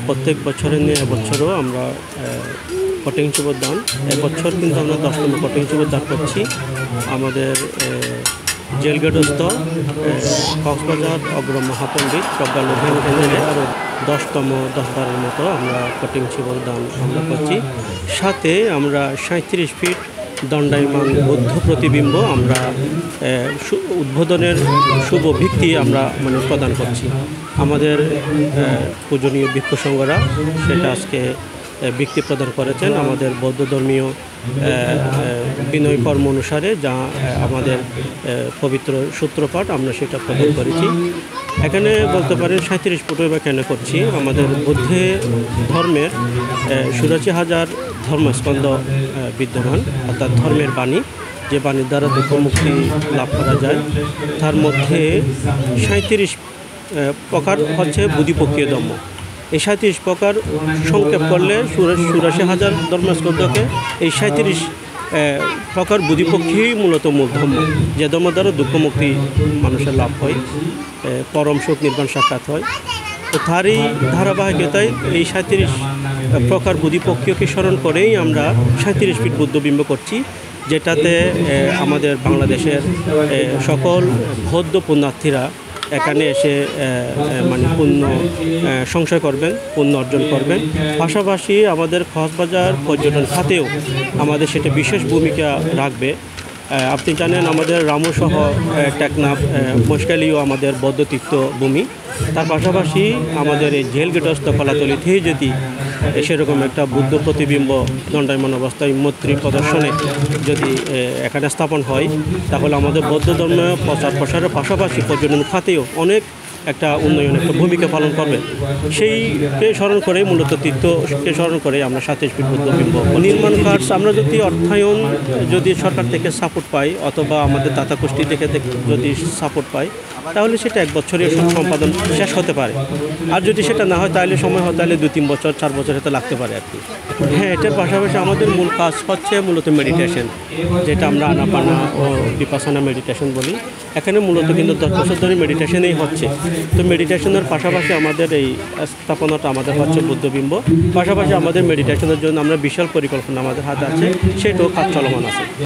প্রত্যেক বছরের নিয়ে এবছরও আমরা কটিং চুবদান এবছর কিন্তু আমরা 10তম কটিং চুবদান করছি আমাদের জেলগেটস্থ কক্সবাজার অগ্র মহাপণ্ডিত প্রজ্ঞা লুধিয়ান কেন্দ্রে আরও 10তম 10বারের মতো আমরা কটিং চুবদান আমরা করছি। সাথে আমরা 37 ফিট দণ্ডায়মান বুদ্ধ প্রতিবিম্ব আমরা উদ্বোধনের শুভ ভিত্তি আমরা প্রদান করছি। আমাদের পূজনীয় ভিক্ষু সংঘরা সেটা আজকে ভিত্তি প্রদান করেছেন আমাদের বৌদ্ধ ধর্মীয় বিনয় কর্ম অনুসারে, যা আমাদের পবিত্র সূত্রপাঠ আমরা সেটা প্রদান করেছি। এখানে বলতে পারেন 37 ফুট বা কেন করছি আমাদের বুদ্ধ ধর্মের 84,000 ধর্মস্কন্ধ বিদ্যমান, অর্থাৎ ধর্মের বাণী, যে বাণীর দ্বারা দুঃখ মুক্তি লাভ করা যায়। তার মধ্যে 37 প্রকার হচ্ছে বুদ্ধিপক্ষীয় ধর্ম। এই 37 প্রকার সংক্ষেপ করলে 84,000 ধর্মস্কন্ধকে এই 37 প্রকার বুদ্ধিপক্ষী মূলত মূল ধর্ম, যে ধর্ম দ্বারা দুঃখ মুক্তি মানুষের লাভ হয়, পরম সুখ নির্বাণ সাক্ষাৎ হয়। তো তারই ধারাবাহিকতায় এই 37 প্রকার বুদ্ধিপক্ষীয়কে স্মরণ করেই আমরা 37 ফিট বুদ্ধবিম্ব করছি, যেটাতে আমাদের বাংলাদেশের সকল বৌদ্ধ পুণ্যার্থীরা এখানে এসে পুণ্য সংশয় করবেন, পুণ্য অর্জন করবেন। পাশাপাশি আমাদের কক্সবাজার পর্যটন খাতেও আমাদের সেটা বিশেষ ভূমিকা রাখবে। আপনি জানেন আমাদের রামুসহ টেকনাফ মশকালিও আমাদের বৌদ্ধ তীর্থভূমি। তার পাশাপাশি আমাদের এই জেলগেটস্থ কলাতলিতেই যদি সেরকম একটা বুদ্ধ প্রতিবিম্ব দণ্ডায়মান অবস্থায় মৈত্রী প্রদর্শনে যদি এখানে স্থাপন হয়, তাহলে আমাদের বৌদ্ধ ধর্ম প্রচার প্রসারের পাশাপাশি পর্যটন খাতেও অনেক একটা উন্নয়ন একটা ভূমিকা পালন করবে। সেইকে স্মরণ করে মূলত তীর্থকে স্মরণ করে আমরা 37 ফিট বুদ্ধবিম্ব নির্মাণ কাজ আমরা যদি অর্থায়ন যদি সরকার থেকে সাপোর্ট পাই অথবা আমাদের দাতা গোষ্ঠী থেকে যদি সাপোর্ট পাই, তাহলে সেটা 1 বছরে সম্পাদন শেষ হতে পারে। আর যদি সেটা না হয় তাহলে সময় হয়, তাহলে 2-3 বছর 4 বছর হতে লাগতে পারে আর কি। হ্যাঁ, এটার পাশাপাশি আমাদের মূল কাজ হচ্ছে মূলত মেডিটেশন, যেটা আমরা আনাপানা ও বিপাসনা মেডিটেশন বলি। এখানে মূলত কিন্তু 10 বছর ধরে মেডিটেশনেই হচ্ছে। তো মেডিটেশনের পাশাপাশি আমাদের এই স্থাপনাটা আমাদের হচ্ছে বুদ্ধবিম্ব, পাশাপাশি আমাদের মেডিটেশনের জন্য আমরা বিশাল পরিকল্পনা আমাদের হাতে আছে, সেটাও কাজ চলমান আছে।